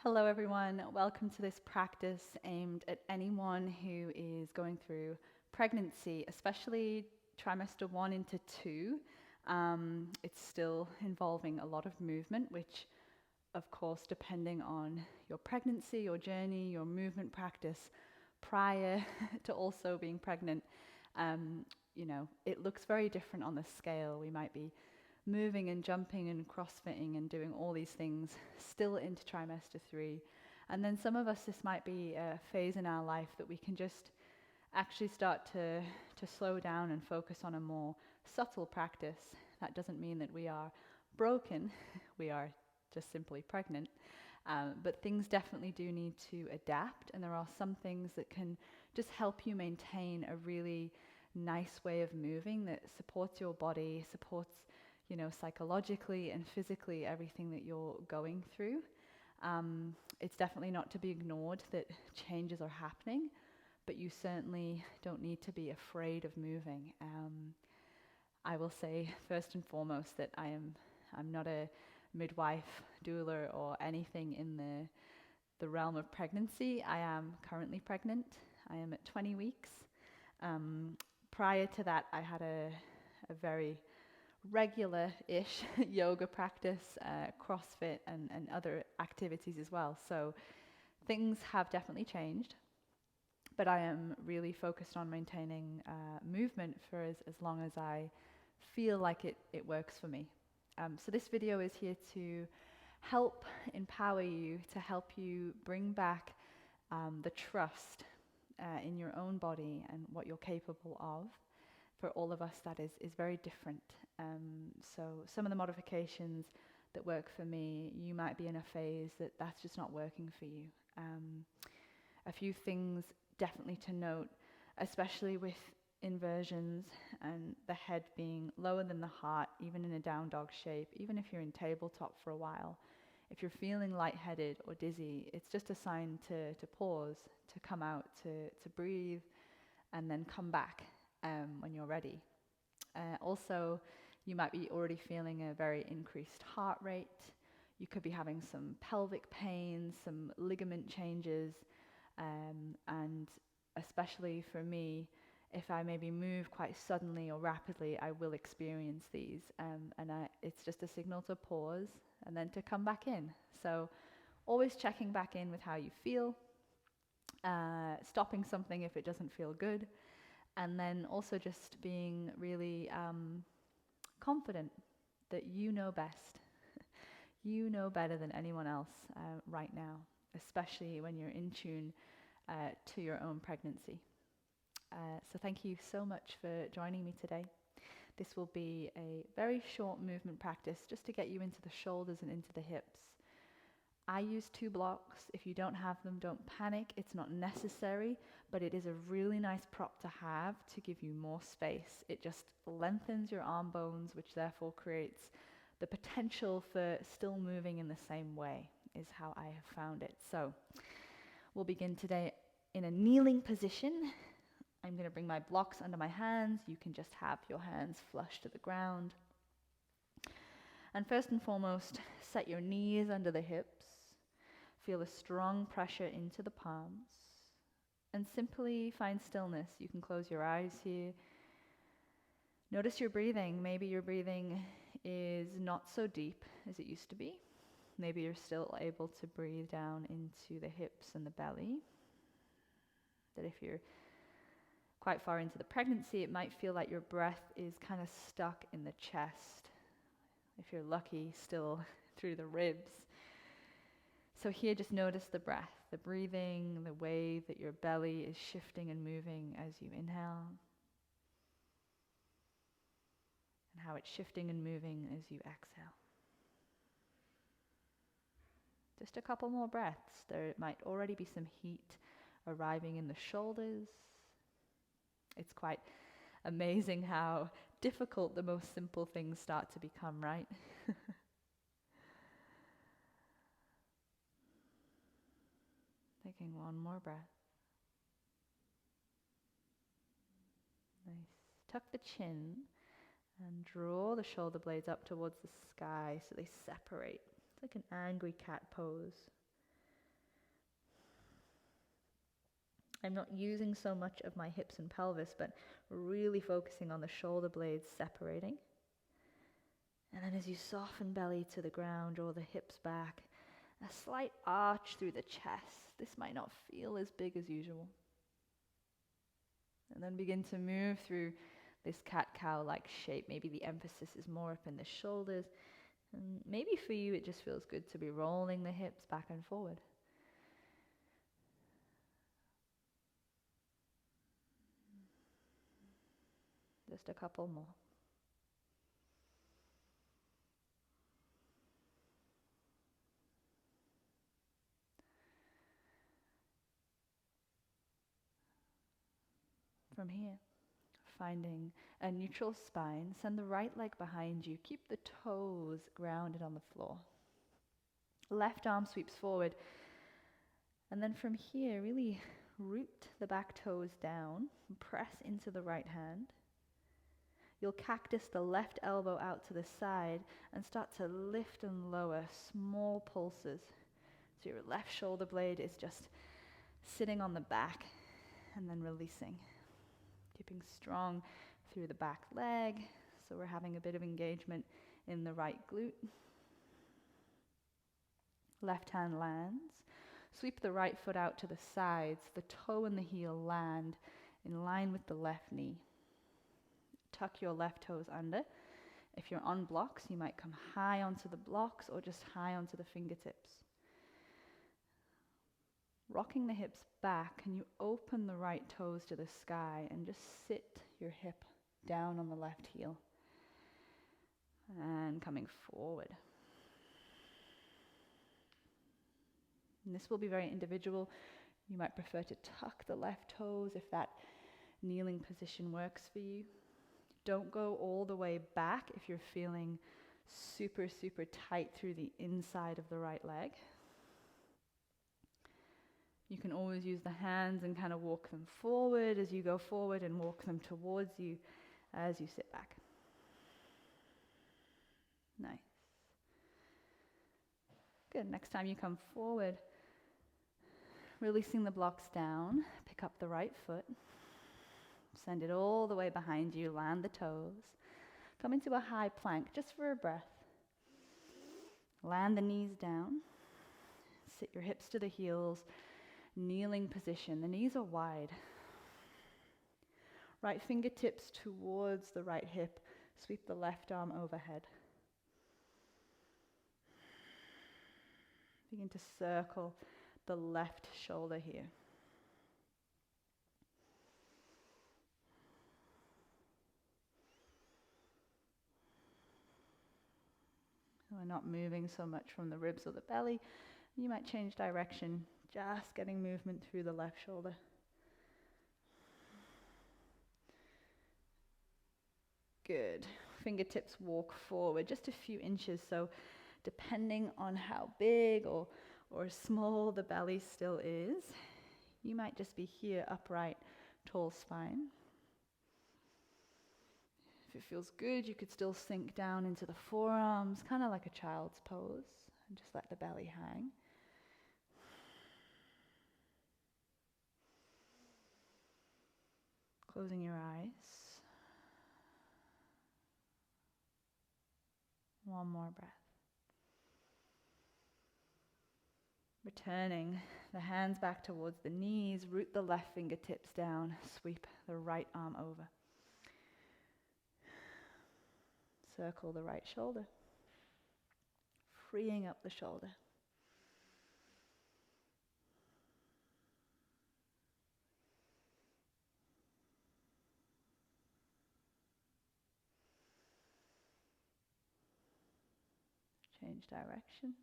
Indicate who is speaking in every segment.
Speaker 1: Hello everyone, welcome to this practice aimed at anyone who is going through pregnancy, especially trimester 1 into 2. It's still involving a lot of movement, which of course, depending on your pregnancy, your journey, your movement practice prior to also being pregnant, it looks very different on the scale. We might be moving and jumping and crossfitting and doing all these things still into trimester 3. And then some of us, this might be a phase in our life that we can just actually start to slow down and focus on a more subtle practice. That doesn't mean that we are broken, we are just simply pregnant. But things definitely do need to adapt, and there are some things that can just help you maintain a really nice way of moving that supports your body, supports psychologically and physically everything that you're going through. It's definitely not to be ignored that changes are happening, but you certainly don't need to be afraid of moving. I will say first and foremost that I'm not a midwife, doula, or anything in the realm of pregnancy. I am currently pregnant. I am at 20 weeks. Prior to that, I had a very regular-ish yoga practice, CrossFit, and other activities as well. So things have definitely changed, but I am really focused on maintaining movement for as long as I feel like it works for me. So this video is here to help empower you, to help you bring back the trust in your own body and what you're capable of. For all of us, that is very different. So some of the modifications that work for me, you might be in a phase that's just not working for you. A few things definitely to note, especially with inversions and the head being lower than the heart, even in a down dog shape, even if you're in tabletop for a while. If you're feeling lightheaded or dizzy, it's just a sign to pause, to come out, to breathe, and then come back when you're ready. Also, you might be already feeling a very increased heart rate. You could be having some pelvic pain, some ligament changes, and especially for me, if I maybe move quite suddenly or rapidly, I will experience these. It's just a signal to pause and then to come back in. So always checking back in with how you feel, stopping something if it doesn't feel good, and then also just being really confident that you know best. You know better than anyone else right now, especially when you're in tune to your own pregnancy. So thank you so much for joining me today. This will be a very short movement practice just to get you into the shoulders and into the hips. I use 2 blocks. If you don't have them, don't panic. It's not necessary, but it is a really nice prop to have to give you more space. It just lengthens your arm bones, which therefore creates the potential for still moving in the same way, is how I have found it. So we'll begin today in a kneeling position. I'm going to bring my blocks under my hands. You can just have your hands flush to the ground. And first and foremost, set your knees under the hips. Feel a strong pressure into the palms. And simply find stillness. You can close your eyes here. Notice your breathing. Maybe your breathing is not so deep as it used to be. Maybe you're still able to breathe down into the hips and the belly. That if you're quite far into the pregnancy, it might feel like your breath is kind of stuck in the chest. If you're lucky, still through the ribs. So here, just notice the breath, the breathing, the way that your belly is shifting and moving as you inhale, and how it's shifting and moving as you exhale. Just a couple more breaths. There might already be some heat arriving in the shoulders. It's quite amazing how difficult the most simple things start to become, right? Taking one more breath. Nice. Tuck the chin and draw the shoulder blades up towards the sky so they separate. It's like an angry cat pose.
Speaker 2: I'm not using so much of my hips and pelvis, but really focusing on the shoulder blades separating. And then as you soften belly to the ground, draw the hips back, a slight arch through the chest. This might not feel as big as usual. And then begin to move through this cat-cow-like shape. Maybe the emphasis is more up in the shoulders. And maybe for you it just feels good to be rolling the hips back and forward. Just a couple more. From here, finding a neutral spine, send the right leg behind you. Keep the toes grounded on the floor. Left arm sweeps forward. And then from here, really root the back toes down. Press into the right hand. You'll cactus the left elbow out to the side and start to lift and lower, small pulses. So your left shoulder blade is just sitting on the back and then releasing. Keeping strong through the back leg. So we're having a bit of engagement in the right glute. Left hand lands. Sweep the right foot out to the sides. The toe and the heel land in line with the left knee. Tuck your left toes under. If you're on blocks, you might come high onto the blocks or just high onto the fingertips. Rocking the hips back, and you open the right toes to the sky and just sit your hip down on the left heel. And coming forward. And this will be very individual. You might prefer to tuck the left toes if that kneeling position works for you. Don't go all the way back if you're feeling super, super tight through the inside of the right leg. You can always use the hands and kind of walk them forward as you go forward and walk them towards you as you sit back. Nice. Good. Next time you come forward, releasing the blocks down, pick up the right foot. Send it all the way behind you, land the toes. Come into a high plank just for a breath. Land the knees down. Sit your hips to the heels. Kneeling position. The knees are wide. Right fingertips towards the right hip. Sweep the left arm overhead. Begin to circle the left shoulder here. We're not moving so much from the ribs or the belly. You might change direction, just getting movement through the left shoulder. Good. Fingertips walk forward just a few inches, so depending on how big or small the belly still is, you might just be here, upright, tall spine. If it feels good, you could still sink down into the forearms, kind of like a child's pose, and just let the belly hang. Closing your eyes. One more breath. Returning the hands back towards the knees, root the left fingertips down, sweep the right arm over. Circle the right shoulder, freeing up the shoulder. Change direction.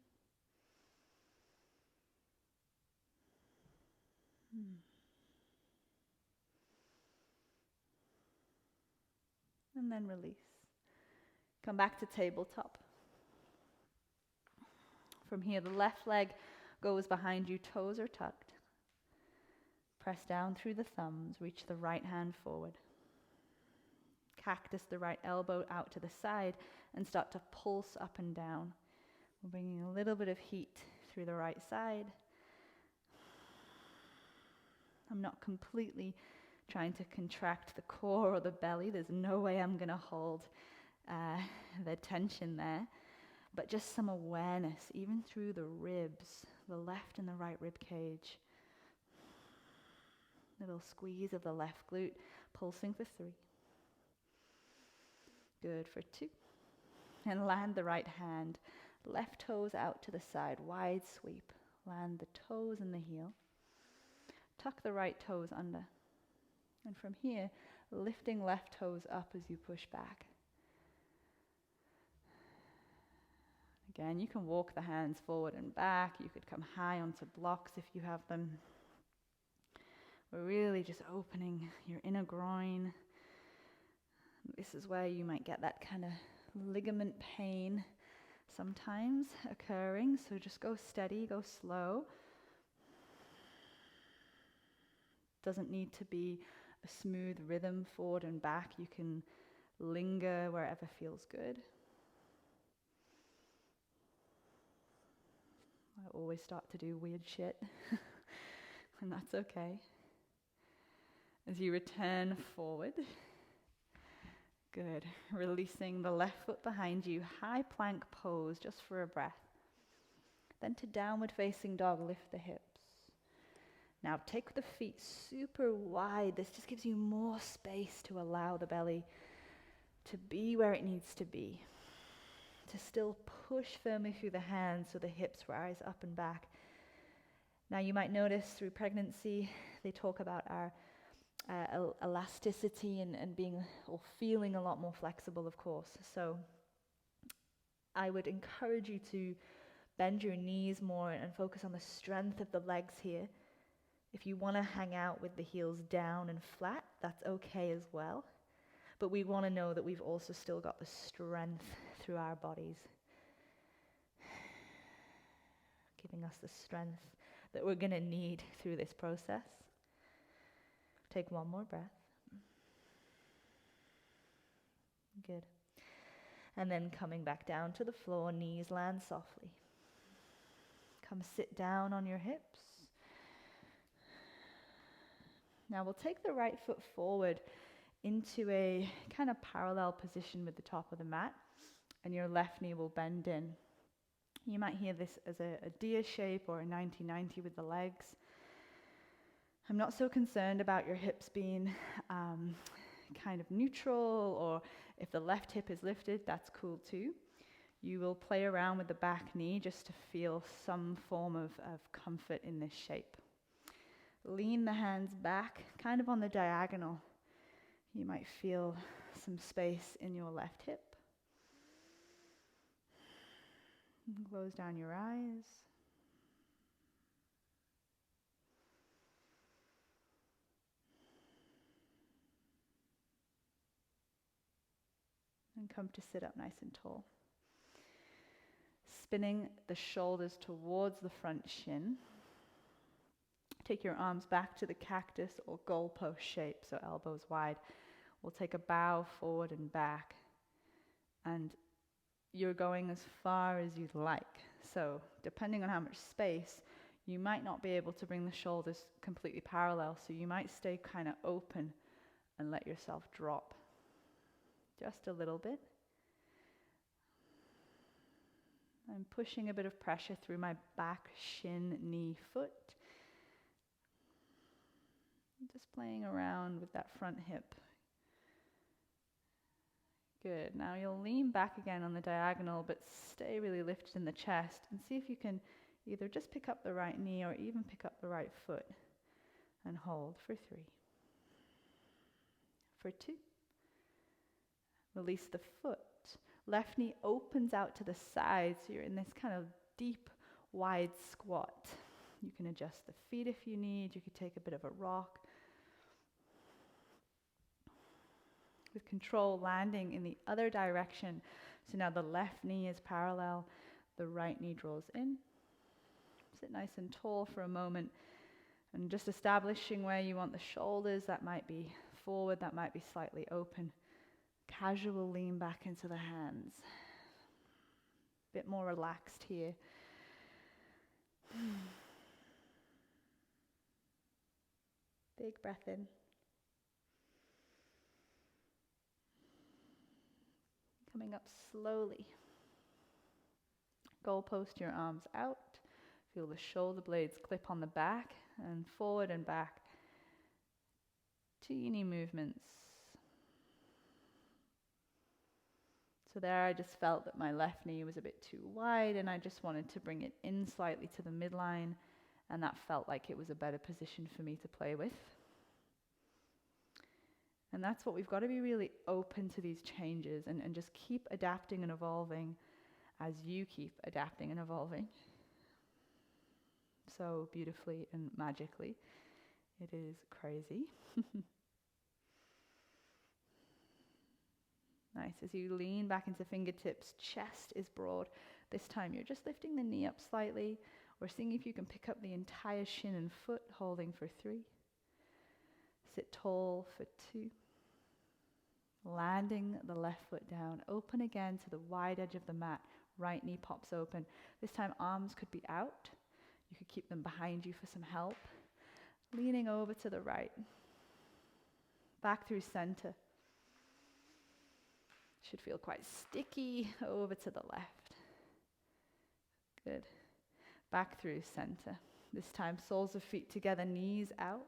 Speaker 2: And then release. Come back to tabletop. From here, the left leg goes behind you, toes are tucked. Press down through the thumbs, reach the right hand forward. Cactus the right elbow out to the side and start to pulse up and down. We're bringing a little bit of heat through the right side. I'm not completely trying to contract the core or the belly. There's no way I'm going to hold the tension there. But just some awareness, even through the ribs, the left and the right rib cage. Little squeeze of the left glute, pulsing for 3. Good for 2. And land the right hand. Left toes out to the side, wide sweep. Land the toes and the heel. Tuck the right toes under. And from here, lifting left toes up as you push back. Again, you can walk the hands forward and back. You could come high onto blocks if you have them. We're really just opening your inner groin. This is where you might get that kind of ligament pain sometimes occurring. So just go steady, go slow. Doesn't need to be a smooth rhythm forward and back. You can linger wherever feels good. I always start to do weird shit, and that's okay. As you return forward, good. Releasing the left foot behind you, high plank pose just for a breath. Then to downward facing dog, lift the hips. Now take the feet super wide. This just gives you more space to allow the belly to be where it needs to be. To still push firmly through the hands so the hips rise up and back. Now you might notice through pregnancy, they talk about our elasticity and being or feeling a lot more flexible, of course. So I would encourage you to bend your knees more and focus on the strength of the legs here. If you want to hang out with the heels down and flat, that's okay as well. But we want to know that we've also still got the strength through our bodies, giving us the strength that we're going to need through this process. Take one more breath. Good. And then coming back down to the floor, knees land softly. Come sit down on your hips. Now we'll take the right foot forward into a kind of parallel position with the top of the mat, and your left knee will bend in. You might hear this as a deer shape or a 90-90 with the legs. I'm not so concerned about your hips being kind of neutral, or if the left hip is lifted, that's cool too. You will play around with the back knee just to feel some form of comfort in this shape. Lean the hands back, kind of on the diagonal. You might feel some space in your left hip. Close down your eyes. And come to sit up nice and tall. Spinning the shoulders towards the front shin. Take your arms back to the cactus or goalpost shape, so elbows wide. We'll take a bow forward and back. And you're going as far as you'd like. So depending on how much space, you might not be able to bring the shoulders completely parallel, so you might stay kind of open and let yourself drop. Just a little bit. I'm pushing a bit of pressure through my back, shin, knee, foot. Just playing around with that front hip. Good. Now you'll lean back again on the diagonal, but stay really lifted in the chest, and see if you can either just pick up the right knee or even pick up the right foot and hold for 3. For 2. Release the foot. Left knee opens out to the side, so you're in this kind of deep, wide squat. You can adjust the feet if you need. You could take a bit of a rock. With control, landing in the other direction. So now the left knee is parallel, the right knee draws in. Sit nice and tall for a moment, and just establishing where you want the shoulders. That might be forward, that might be slightly open. Casual lean back into the hands. Bit more relaxed here.
Speaker 1: Big breath in. Coming up slowly. Goalpost your arms out. Feel the shoulder blades clip on the back and forward and back. Teeny movements. So there I just felt that my left knee was a bit too wide and I just wanted to bring it in slightly to the midline, and that felt like it was a better position for me to play with. And that's what we've got to be really open to these changes and just keep adapting and evolving as you keep adapting and evolving. So beautifully and magically. It is crazy. Nice. As you lean back into fingertips, chest is broad. This time you're just lifting the knee up slightly, or seeing if you can pick up the entire shin and foot, holding for 3. Sit tall for 2. Landing the left foot down, open again to the wide edge of the mat. Right knee pops open. This time arms could be out. You could keep them behind you for some help. Leaning over to the right. Back through center. Should feel quite sticky. Over to the left. Good. Back through center. This time soles of feet together, knees out.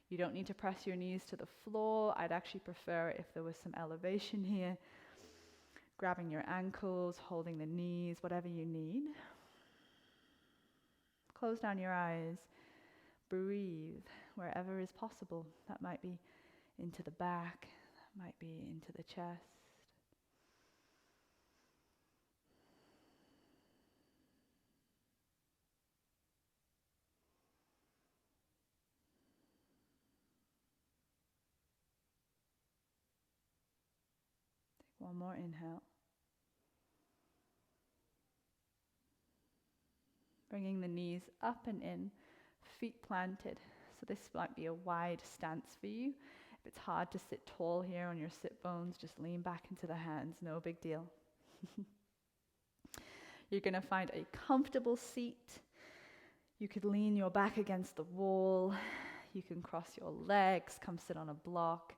Speaker 1: You don't need to press your knees to the floor. I'd actually prefer it if there was some elevation here. Grabbing your ankles, holding the knees, whatever you need. Close down your eyes. Breathe wherever is possible. That might be into the back. That might be into the chest. Take one more inhale. Bringing the knees up and in, feet planted. So this might be a wide stance for you. If it's hard to sit tall here on your sit bones, just lean back into the hands, no big deal. You're going to find a comfortable seat. You could lean your back against the wall. You can cross your legs, come sit on a block.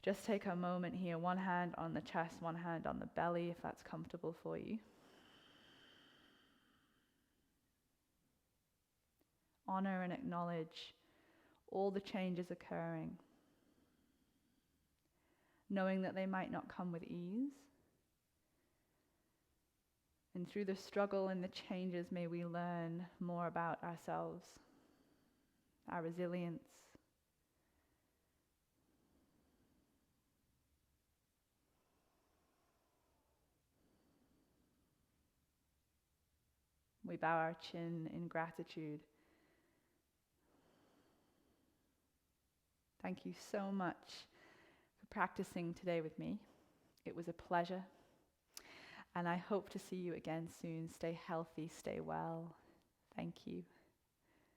Speaker 1: Just take a moment here, one hand on the chest, one hand on the belly, if that's comfortable for you. Honor and acknowledge all the changes occurring, knowing that they might not come with ease. And through the struggle and the changes, may we learn more about ourselves, our resilience. We bow our chin in gratitude. Thank you so much for practicing today with me. It was a pleasure. And I hope to see you again soon. Stay healthy, stay well. Thank you.